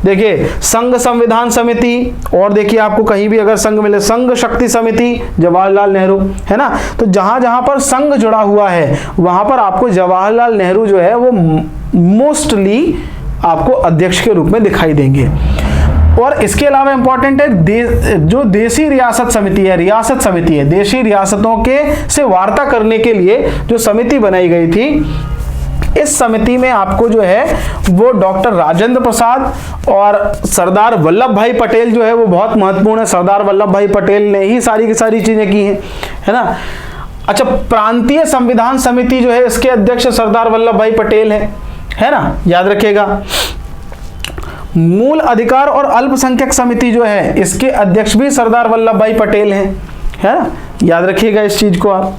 देखिए संघ संविधान समिति, और देखिए आपको कहीं भी अगर संघ मिले, संघ शक्ति समिति जवाहरलाल नेहरू, है ना। तो जहां जहां पर संघ जुड़ा हुआ है वहां पर आपको जवाहरलाल नेहरू जो है वो मोस्टली आपको अध्यक्ष के रूप में दिखाई देंगे। और इसके अलावा इंपॉर्टेंट है जो देशी रियासत समिति है, देशी रियासतों के से वार्ता करने के लिए जो समिति बनाई गई थी, इस समिति में आपको जो है वो डॉक्टर राजेंद्र प्रसाद और सरदार वल्लभ भाई पटेल जो है वो बहुत महत्वपूर्ण है। सरदार वल्लभ भाई पटेल ने ही सारी की सारी चीजें की हैं, है ना। अच्छा, प्रांतीय संविधान समिति जो है इसके अध्यक्ष सरदार वल्लभ भाई पटेल है ना, याद रखिएगा। मूल अधिकार और अल्पसंख्यक समिति जो है इसके अध्यक्ष भी सरदार वल्लभ भाई पटेल है ना, याद रखिएगा इस चीज को आप।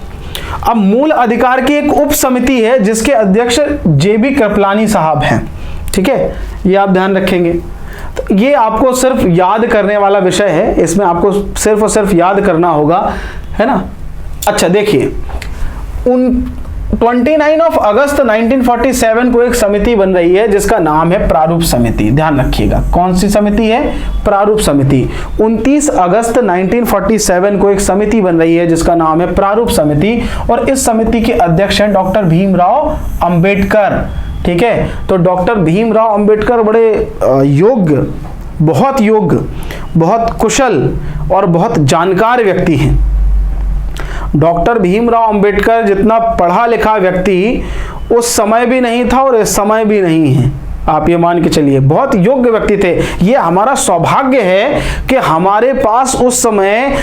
अब मूल अधिकार की एक उप समिति है जिसके अध्यक्ष JB कृपलानी साहब हैं, ठीक है, ये आप ध्यान रखेंगे। तो ये आपको सिर्फ याद करने वाला विषय है, इसमें आपको सिर्फ और सिर्फ याद करना होगा, है ना। अच्छा देखिए, 29 अगस्त 1947 को एक समिति बन रही है जिसका नाम है प्रारूप समिति। ध्यान रखिएगा, कौन सी समिति है? प्रारूप समिति। 29 अगस्त 1947 को एक समिति बन रही है जिसका नाम है प्रारूप समिति, और इस समिति के अध्यक्ष हैं डॉक्टर भीमराव अंबेडकर। ठीक है, तो डॉक्टर भीमराव अंबेडकर बड़े योग्य, बहुत कुशल और बहुत जानकार व्यक्ति हैं। डॉक्टर भीमराव अंबेडकर जितना पढ़ा लिखा व्यक्ति उस समय भी नहीं था और इस समय भी नहीं है, आप ये मान के चलिए, बहुत योग्य व्यक्ति थे। ये हमारा सौभाग्य है कि हमारे पास उस समय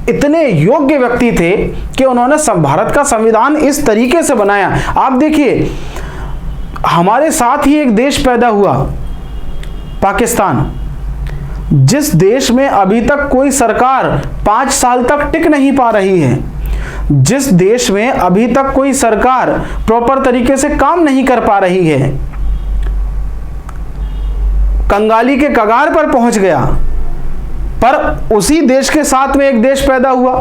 इतने योग्य व्यक्ति थे कि उन्होंने भारत का संविधान इस तरीके से बनाया। आप देखिए, हमारे साथ ही एक देश पैदा हुआ, पाकिस्तान, जिस देश में अभी तक कोई सरकार 5 साल तक टिक नहीं पा रही है, जिस देश में अभी तक कोई सरकार प्रॉपर तरीके से काम नहीं कर पा रही है, कंगाली के कगार पर पहुंच गया, पर उसी देश के साथ में एक देश पैदा हुआ,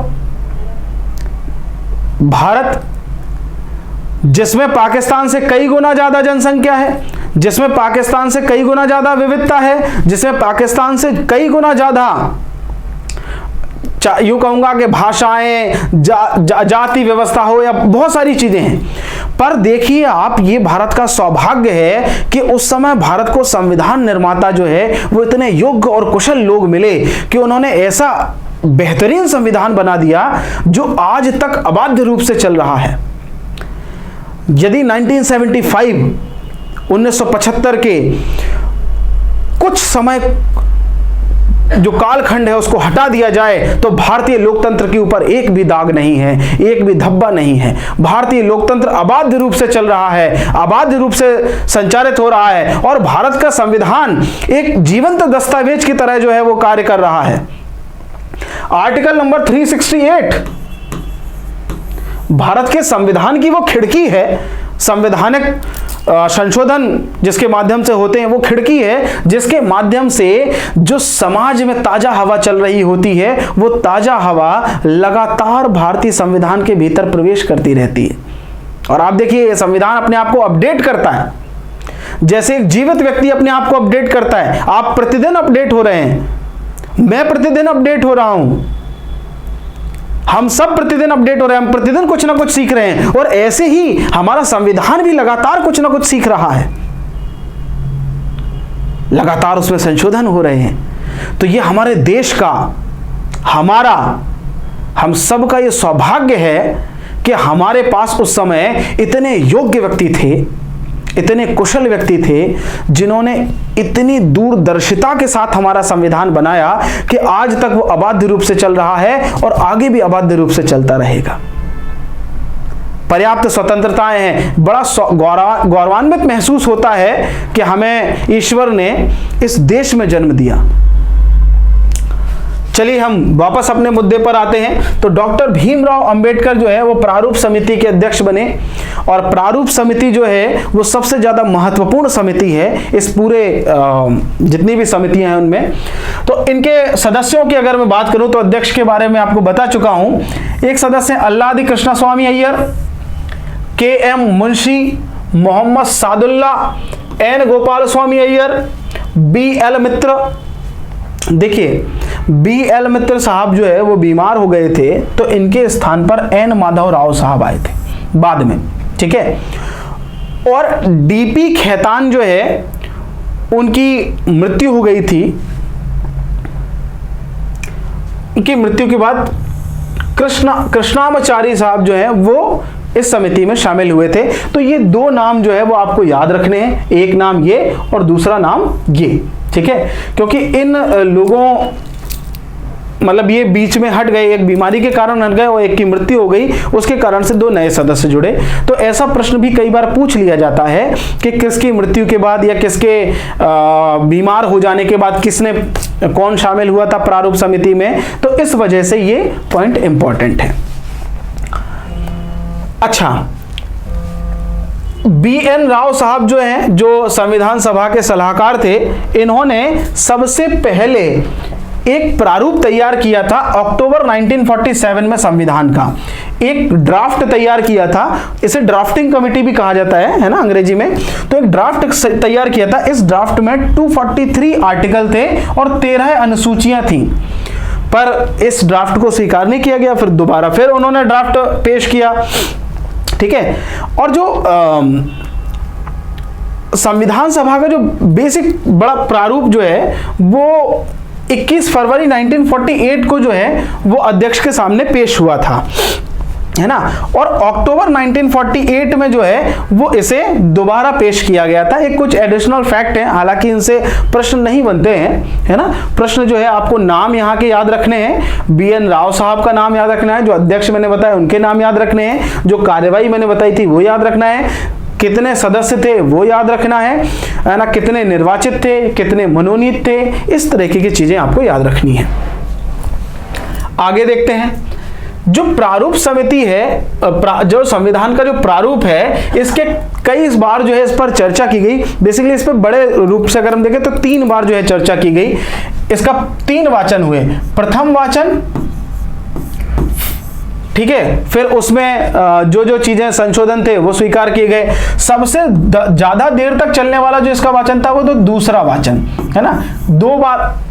भारत, जिसमें पाकिस्तान से कई गुना ज्यादा जनसंख्या है, जिसमें पाकिस्तान से कई गुना ज्यादा विविधता है, जिसमें पाकिस्तान से कई गुना ज्यादा यूं कहूंगा कि भाषाएं, जाति व्यवस्था हो या बहुत सारी चीजें हैं। पर देखिए आप, ये भारत का सौभाग्य है कि उस समय भारत को संविधान निर्माता जो है वो इतने योग्य और कुशल लोग मिले कि उन्होंने ऐसा बेहतरीन संविधान बना दिया जो आज तक अबाध्य रूप से चल रहा है। यदि 1975 के कुछ समय जो कालखंड है उसको हटा दिया जाए तो भारतीय लोकतंत्र के ऊपर एक भी दाग नहीं है, एक भी धब्बा नहीं है। भारतीय लोकतंत्र अबाध्य रूप से चल रहा है, अबाध्य रूप से संचालित हो रहा है, और भारत का संविधान एक जीवंत दस्तावेज की तरह जो है वो कार्य कर रहा है। आर्टिकल नंबर 368 भारत के संविधान की वो खिड़की है, संवैधानिक संशोधन जिसके माध्यम से होते हैं वो खिड़की है, जिसके माध्यम से जो समाज में ताजा हवा चल रही होती है वो ताजा हवा लगातार भारतीय संविधान के भीतर प्रवेश करती रहती है। और आप देखिए, ये संविधान अपने आप को अपडेट करता है, जैसे एक जीवित व्यक्ति अपने आप को अपडेट करता है। आप प्रतिदिन अपडेट हो रहे हैं, मैं प्रतिदिन अपडेट हो रहा हूं, हम सब प्रतिदिन अपडेट हो रहे हैं, हम प्रतिदिन कुछ ना कुछ सीख रहे हैं, और ऐसे ही हमारा संविधान भी लगातार कुछ ना कुछ सीख रहा है, लगातार उसमें संशोधन हो रहे हैं। तो ये हमारे देश का, हमारा, हम सब का ये सौभाग्य है कि हमारे पास उस समय इतने योग्य व्यक्ति थे, इतने कुशल व्यक्ति थे, जिन्होंने इतनी दूरदर्शिता के साथ हमारा संविधान बनाया कि आज तक वो अबाध्य रूप से चल रहा है और आगे भी अबाध्य रूप से चलता रहेगा। पर्याप्त स्वतंत्रताएं हैं, बड़ा गौरवान्वित महसूस होता है कि हमें ईश्वर ने इस देश में जन्म दिया। चलिए हम वापस अपने मुद्दे पर आते हैं। तो डॉक्टर भीमराव अंबेडकर जो है वो प्रारूप समिति के अध्यक्ष बने, और प्रारूप समिति जो है वो सबसे ज्यादा महत्वपूर्ण समिति है इस पूरे जितनी भी समितियां हैं उनमें। तो इनके सदस्यों की अगर मैं बात करूं तो अध्यक्ष के बारे में आपको बता चुका हूं। एक सदस्य Alladi Krishnaswamy Iyer, KM. Munshi, Mohammad Sadulla, N. Gopal Swami Iyer, BL. मित्र। देखिए, बी.एल. मित्र साहब जो है वो बीमार हो गए थे, तो इनके स्थान पर एन. माधव राव साहब आए थे बाद में, ठीक है। और डी.पी. खेतान जो है उनकी मृत्यु हो गई थी। उनकी मृत्यु के बाद कृष्णामाचारी साहब जो है वो इस समिति में शामिल हुए थे। तो ये दो नाम जो है वो आपको याद रखने हैं, एक नाम ये और दूसरा नाम ये, ठीक है, क्योंकि इन लोगों, मतलब ये बीच में हट गए, एक बीमारी के कारण हट गए और एक की मृत्यु हो गई, उसके कारण से दो नए सदस्य जुड़े। तो ऐसा प्रश्न भी कई बार पूछ लिया जाता है कि किसकी मृत्यु के बाद या किसके बीमार हो जाने के बाद किसने, कौन शामिल हुआ था प्रारूप समिति में। तो इस वजह से ये पॉइंट इंपॉर्टेंट है। अच्छा, BN राव साहब जो हैं, जो संविधान सभा के सलाहकार थे, इन्होंने सबसे पहले एक प्रारूप तैयार किया था अक्टूबर 1947 में। संविधान का एक ड्राफ्ट तैयार किया था, इसे ड्राफ्टिंग कमेटी भी कहा जाता है ना अंग्रेजी में। तो एक ड्राफ्ट तैयार किया था। इस ड्राफ्ट में 243 आर्टिकल थे और 13 अनुसूचियां थी, पर इस ड्राफ्ट को स्वीकार नहीं किया गया। फिर दोबारा फिर उन्होंने ड्राफ्ट पेश किया, ठीक है। और जो संविधान सभा का जो बेसिक बड़ा प्रारूप जो है वो 21 फरवरी 1948 को जो है वो अध्यक्ष के सामने पेश हुआ था, है ना। और अक्टूबर 1948 में जो है वो इसे दोबारा पेश किया गया था। एक कुछ एडिशनल फैक्ट है, हालांकि इनसे प्रश्न नहीं बनते हैं, है ना। प्रश्न जो है आपको नाम यहाँ के याद रखने हैं। BN राव साहब का नाम याद रखना है, जो अध्यक्ष मैंने बताया उनके नाम याद रखने हैं, जो कार्यवाही मैंने बताई थी वो याद रखना है, कितने सदस्य थे वो याद रखना है ना, कितने निर्वाचित थे, कितने मनोनीत थे, इस तरीके की चीजें आपको याद रखनी है। आगे देखते हैं, जो प्रारूप समिति है, जो संविधान का जो प्रारूप है, इसके कई बार जो है इस पर चर्चा की गई। बेसिकली इस पर बड़े रूप से अगर हम देखें तो 3 बार जो है चर्चा की गई। इसका 3 वाचन हुए। प्रथम वाचन, ठीक है, फिर उसमें जो जो चीजें संशोधन थे वो स्वीकार किए गए। सबसे ज्यादा देर तक चलने वाला जो इसका वाचन था वो तो दूसरा वाचन, है ना।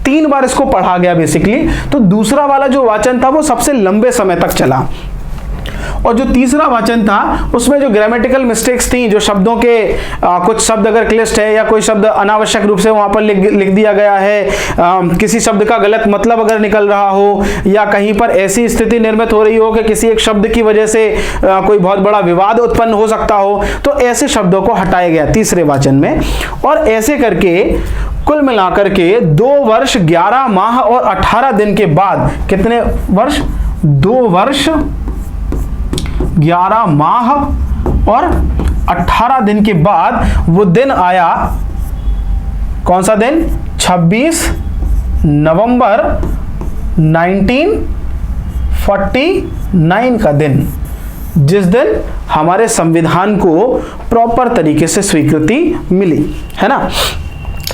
3 बार इसको पढ़ा गया बेसिकली। तो दूसरा वाला जो वाचन था वो सबसे लंबे समय तक चला। और जो तीसरा वाचन था उसमें जो ग्रामेटिकल मिस्टेक्स थी, जो शब्दों के कुछ शब्द अगर क्लिष्ट है या कोई शब्द अनावश्यक रूप से वहां पर लिख दिया गया है, किसी शब्द का गलत मतलब अगर निकल रहा हो, या कहीं पर ऐसी स्थिति निर्मित हो रही हो कि किसी एक शब्द की वजह से कोई बहुत बड़ा विवाद उत्पन्न हो सकता हो, तो ऐसे शब्दों को हटाया गया तीसरे वाचन में। और ऐसे करके कुल मिलाकर के 2 वर्ष 11 माह और 18 दिन के बाद, कितने वर्ष? 2 वर्ष 11 माह और 18 दिन के बाद वो दिन आया। कौन सा दिन? 26 नवंबर 1949 का दिन, जिस दिन हमारे संविधान को प्रॉपर तरीके से स्वीकृति मिली, है ना।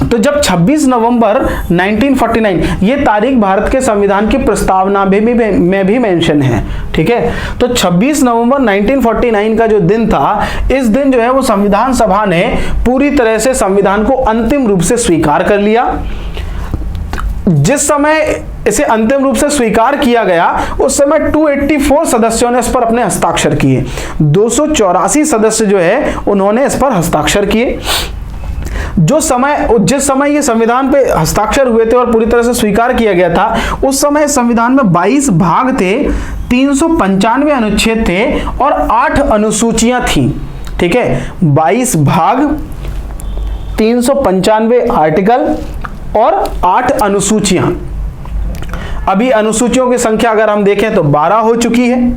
तो जब 26 नवंबर 1949, ये तारीख भारत के संविधान की प्रस्तावना में भी मेंशन है, ठीक है। तो 26 नवंबर 1949 का जो दिन था, इस दिन जो है वो संविधान सभा ने पूरी तरह से संविधान को अंतिम रूप से स्वीकार कर लिया। जिस समय इसे अंतिम रूप से स्वीकार किया गया उस समय 284 सदस्यों ने इस पर अपने हस्ताक्षर किए। 284 सदस्य जो है उन्होंने इस पर हस्ताक्षर किए। जिस समय ये संविधान पे हस्ताक्षर हुए थे और पूरी तरह से स्वीकार किया गया था, उस समय संविधान में 22 भाग थे, 395 अनुच्छेद थे और 8 अनुसूचियां थी, ठीक है। 22 भाग, 395 आर्टिकल और 8 अनुसूचियां। अभी अनुसूचियों की संख्या अगर हम देखें तो 12 हो चुकी है।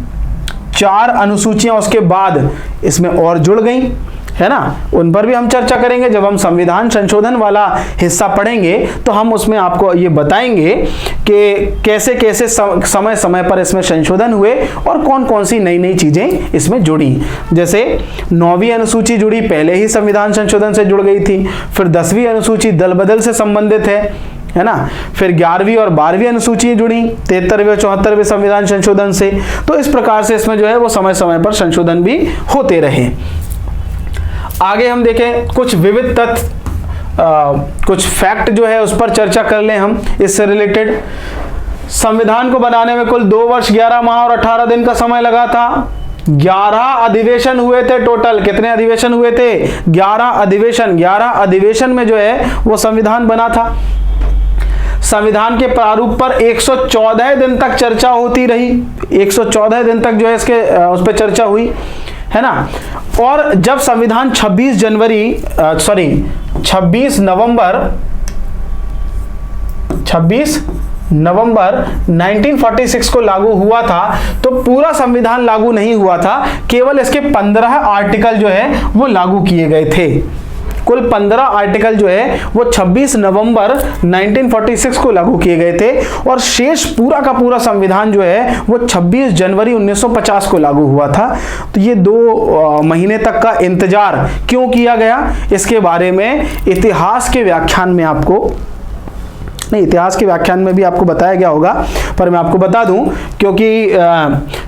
4 अनुसूचियां उसके बाद इसमें और जुड़ गई, है ना। उन पर भी हम चर्चा करेंगे। जब हम संविधान संशोधन वाला हिस्सा पढ़ेंगे तो हम उसमें आपको ये बताएंगे कि कैसे कैसे समय समय पर इसमें संशोधन हुए और कौन कौन सी नई नई चीजें इसमें जुड़ी। जैसे 9वीं अनुसूची जुड़ी, पहले ही संविधान संशोधन से जुड़ गई थी। फिर 10वीं अनुसूची दल बदल से संबंधित है ना। फिर 11वीं और 12वीं अनुसूची जुड़ी 73वें और 74वें संविधान संशोधन से। तो इस प्रकार से इसमें जो है वो समय समय पर संशोधन भी होते रहे। आगे हम देखें कुछ विविध तथ्य, कुछ फैक्ट जो है उस पर चर्चा कर लें हम इससे रिलेटेड। संविधान को बनाने में कुल 2 वर्ष 11 माह और 18 दिन का समय लगा था। 11 अधिवेशन हुए थे टोटल। कितने अधिवेशन हुए थे? 11 अधिवेशन। 11 अधिवेशन में जो है वो संविधान बना था। संविधान के प्रारूप पर 114 दिन तक चर्चा होती रही। 114 दिन तक जो है इसके उस पर चर्चा हुई, है ना। और जब संविधान 26 नवंबर 1946 को लागू हुआ था, तो पूरा संविधान लागू नहीं हुआ था, केवल इसके 15 आर्टिकल जो है वो लागू किए गए थे। कुल 15 आर्टिकल जो है वो 26 नवंबर 1946 को लागू किए गए थे और शेष पूरा का पूरा संविधान जो है वो 26 जनवरी 1950 को लागू हुआ था। तो ये 2 महीने तक का इंतजार क्यों किया गया, इसके बारे में इतिहास के व्याख्यान में इतिहास के व्याख्यान में भी आपको बताया गया होगा, पर मैं आपको बता दूं क्योंकि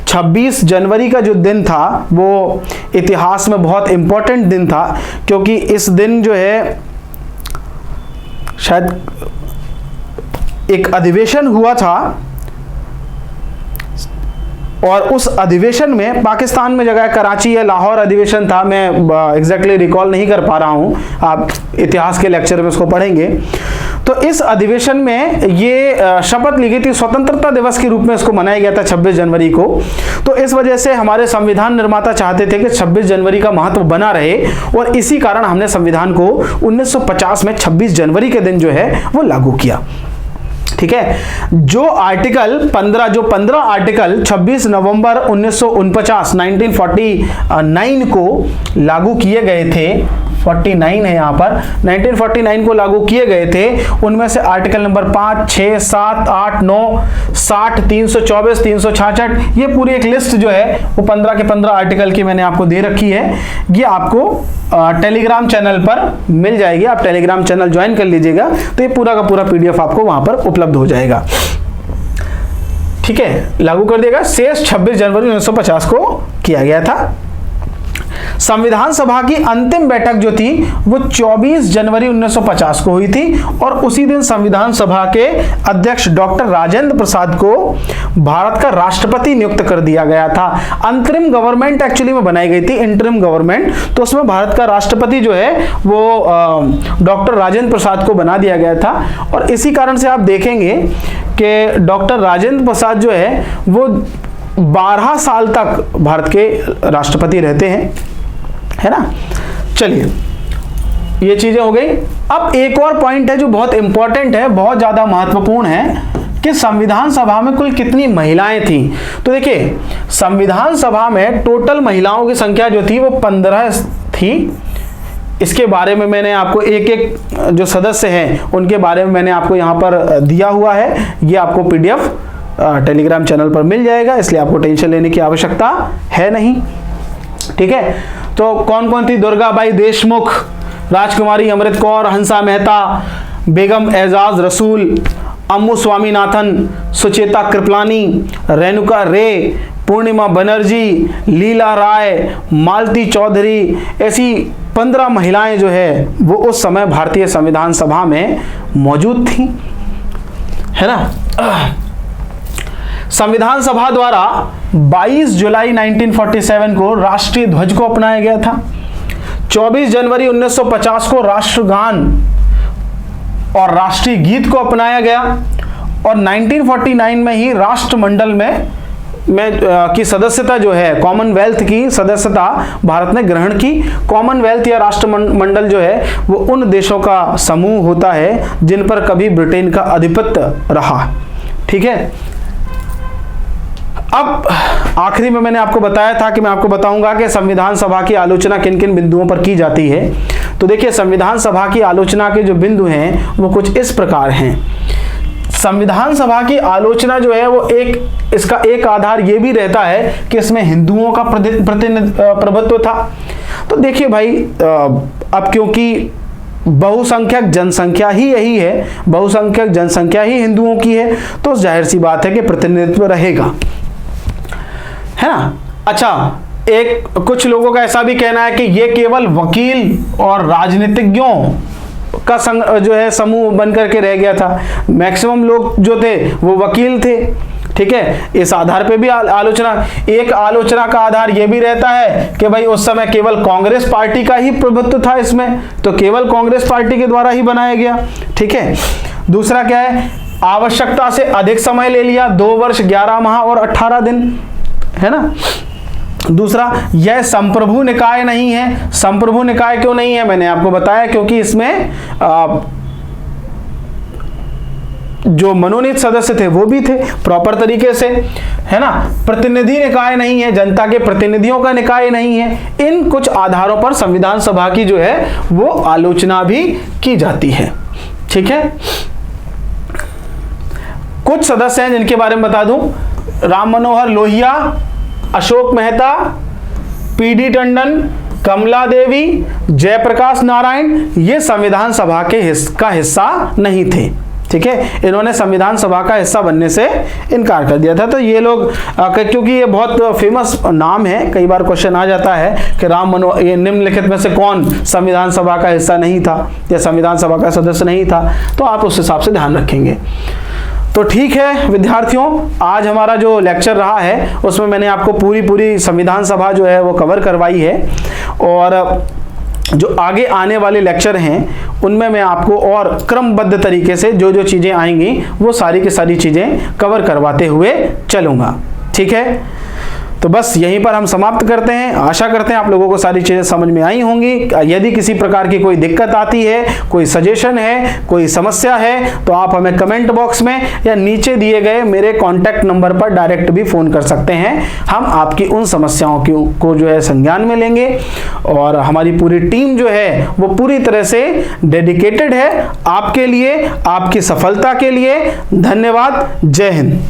26 जनवरी का जो दिन था वो इतिहास में बहुत इंपॉर्टेंट दिन था, क्योंकि इस दिन जो है शायद एक अधिवेशन हुआ था और उस अधिवेशन में पाकिस्तान में जगह कराची या लाहौर अधिवेशन था, मैं एग्जैक्टली रिकॉल नहीं कर पा रहा हूं, आप इतिहास के लेक्चर में उसको पढ़ेंगे। तो इस अधिवेशन में ये शपथ ली गई थी, स्वतंत्रता दिवस के रूप में इसको मनाया गया था 26 जनवरी को। तो इस वजह से हमारे संविधान निर्माता चाहते थे कि 26 जनवरी का महत्व बना रहे और इसी कारण हमने संविधान को 1950 में 26 जनवरी के दिन जो है वो लागू किया। ठीक है, जो 15 आर्टिकल 26 नवंबर 1949 को लागू किए गए थे, 49 है यहाँ पर, 1949 को लागू किए गए थे, उनमें से आर्टिकल नंबर 5, 6, 7, 8, 9, 60, 324, 366, ये पूरी एक लिस्ट जो है वो 15 के 15 आर्टिकल की मैंने आपको दे रखी है। ये आपको टेलीग्राम चैनल पर मिल जाएगी, आप टेलीग्राम चैनल ज्वाइन कर लीजिएगा तो ये पूरा का पूरा PDF आपको वहां पर उपलब्ध हो जाएगा। ठीक है, लागू कर देगा। शेष 26 जनवरी 1950 को किया गया था। संविधान सभा की अंतिम बैठक जो थी वो 24 जनवरी 1950 को हुई थी और उसी दिन संविधान सभा के अध्यक्ष डॉक्टर राजेंद्र प्रसाद को भारत का राष्ट्रपति नियुक्त कर दिया गया था। अंतरिम गवर्नमेंट एक्चुअली में बनाई गई थी, इंटरिम गवर्नमेंट, तो उसमें भारत का राष्ट्रपति जो है वो डॉक्टर राजेंद्र प्रसाद को बना दिया गया था। और इसी कारण से आप देखेंगे कि डॉक्टर राजेंद्र प्रसाद जो है वो 12 साल तक भारत के राष्ट्रपति रहते हैं, है ना। चलिए, ये चीजें हो गई। अब एक और पॉइंट है जो बहुत इंपॉर्टेंट है, बहुत ज्यादा महत्वपूर्ण है कि संविधान सभा में कुल कितनी महिलाएं थी। तो देखिए, संविधान सभा में टोटल महिलाओं की संख्या जो थी वो 15 थी। इसके बारे में मैंने आपको एक एक जो सदस्य हैं उनके बारे में मैंने आपको यहाँ पर दिया हुआ है, ये आपको PDF टेलीग्राम चैनल पर मिल जाएगा, इसलिए आपको टेंशन लेने की आवश्यकता है नहीं। ठीक है, तो कौन कौन थी? दुर्गाबाई देशमुख, राजकुमारी अमृत कौर, हंसा मेहता, बेगम एजाज रसूल, अम्मू स्वामीनाथन, सुचेता कृपलानी, रेणुका रे, पूर्णिमा बनर्जी, लीला राय, मालती चौधरी, ऐसी 15 महिलाएं जो है वो उस समय भारतीय संविधान सभा में मौजूद थी, है ना। संविधान सभा द्वारा 22 जुलाई 1947 को राष्ट्रीय ध्वज को अपनाया गया था। 24 जनवरी 1950 को राष्ट्रगान और राष्ट्रीय गीत को अपनाया गया और 1949 में ही राष्ट्रमंडल में की सदस्यता जो है, कॉमनवेल्थ की सदस्यता भारत ने ग्रहण की। कॉमनवेल्थ या राष्ट्रमंडल जो है वो उन देशों का समूह होता है जिन पर कभी ब्रिटेन का आधिपत्य रहा। ठीक है, अब आखिरी में मैंने आपको बताया था कि मैं आपको बताऊंगा कि संविधान सभा की आलोचना किन किन बिंदुओं पर की जाती है। तो देखिए, संविधान सभा की आलोचना के जो बिंदु हैं वो कुछ इस प्रकार हैं। संविधान सभा की आलोचना जो है वो इसका एक आधार ये भी रहता है कि इसमें हिंदुओं का प्रभुत्व था। तो देखिए भाई, अब क्योंकि बहुसंख्यक जनसंख्या ही यही है, बहुसंख्यक जनसंख्या ही हिंदुओं की है, तो जाहिर सी बात है कि प्रतिनिधित्व रहेगा, है ना। अच्छा, कुछ लोगों का ऐसा भी कहना है कि ये केवल वकील और राजनीतिज्ञों का जो है समूह बनकर के रह गया था। मैक्सिमम लोग जो थे वो वकील थे। ठीक है, इस आधार पे भी एक आलोचना का आधार ये भी रहता है कि भाई उस समय केवल कांग्रेस पार्टी का ही प्रभुत्व था इसमें, तो केवल कांग्रेस पार्टी के द्वारा ही बनाया गया। ठीक है, दूसरा क्या है, आवश्यकता से अधिक समय ले लिया, 2 वर्ष 11 माह और 18 दिन, है ना। दूसरा, यह संप्रभु निकाय नहीं है। संप्रभु निकाय क्यों नहीं है? मैंने आपको बताया क्योंकि इसमें जो मनोनीत सदस्य थे वो भी थे प्रॉपर तरीके से, है ना। प्रतिनिधि निकाय नहीं है, जनता के प्रतिनिधियों का निकाय नहीं है। इन कुछ आधारों पर संविधान सभा की जो है वो आलोचना भी की जाती है। ठीक है, कुछ सदस्य हैं जिनके बारे में बता दूं, राम मनोहर लोहिया, अशोक मेहता, पीडी टंडन, कमला देवी, जयप्रकाश नारायण, ये संविधान सभा का हिस्सा नहीं थे। ठीक है, इन्होंने संविधान सभा का हिस्सा बनने से इनकार कर दिया था। तो ये लोग क्योंकि ये बहुत फेमस नाम है, कई बार क्वेश्चन आ जाता है कि ये निम्नलिखित में से कौन संविधान सभा का हिस्सा नहीं था या संविधान सभा का सदस्य नहीं था, तो आप उस हिसाब से ध्यान रखेंगे। तो ठीक है विद्यार्थियों, आज हमारा जो लेक्चर रहा है उसमें मैंने आपको पूरी संविधान सभा जो है वो कवर करवाई है, और जो आगे आने वाले लेक्चर हैं उनमें मैं आपको और क्रमबद्ध तरीके से जो जो चीज़ें आएंगी वो सारी की सारी चीज़ें कवर करवाते हुए चलूँगा। ठीक है, तो बस यहीं पर हम समाप्त करते हैं। आशा करते हैं आप लोगों को सारी चीज़ें समझ में आई होंगी। यदि किसी प्रकार की कोई दिक्कत आती है, कोई सजेशन है, कोई समस्या है, तो आप हमें कमेंट बॉक्स में या नीचे दिए गए मेरे कॉन्टैक्ट नंबर पर डायरेक्ट भी फ़ोन कर सकते हैं। हम आपकी उन समस्याओं को जो है संज्ञान में लेंगे, और हमारी पूरी टीम जो है वो पूरी तरह से डेडिकेटेड है आपके लिए, आपकी सफलता के लिए। धन्यवाद। जय हिंद।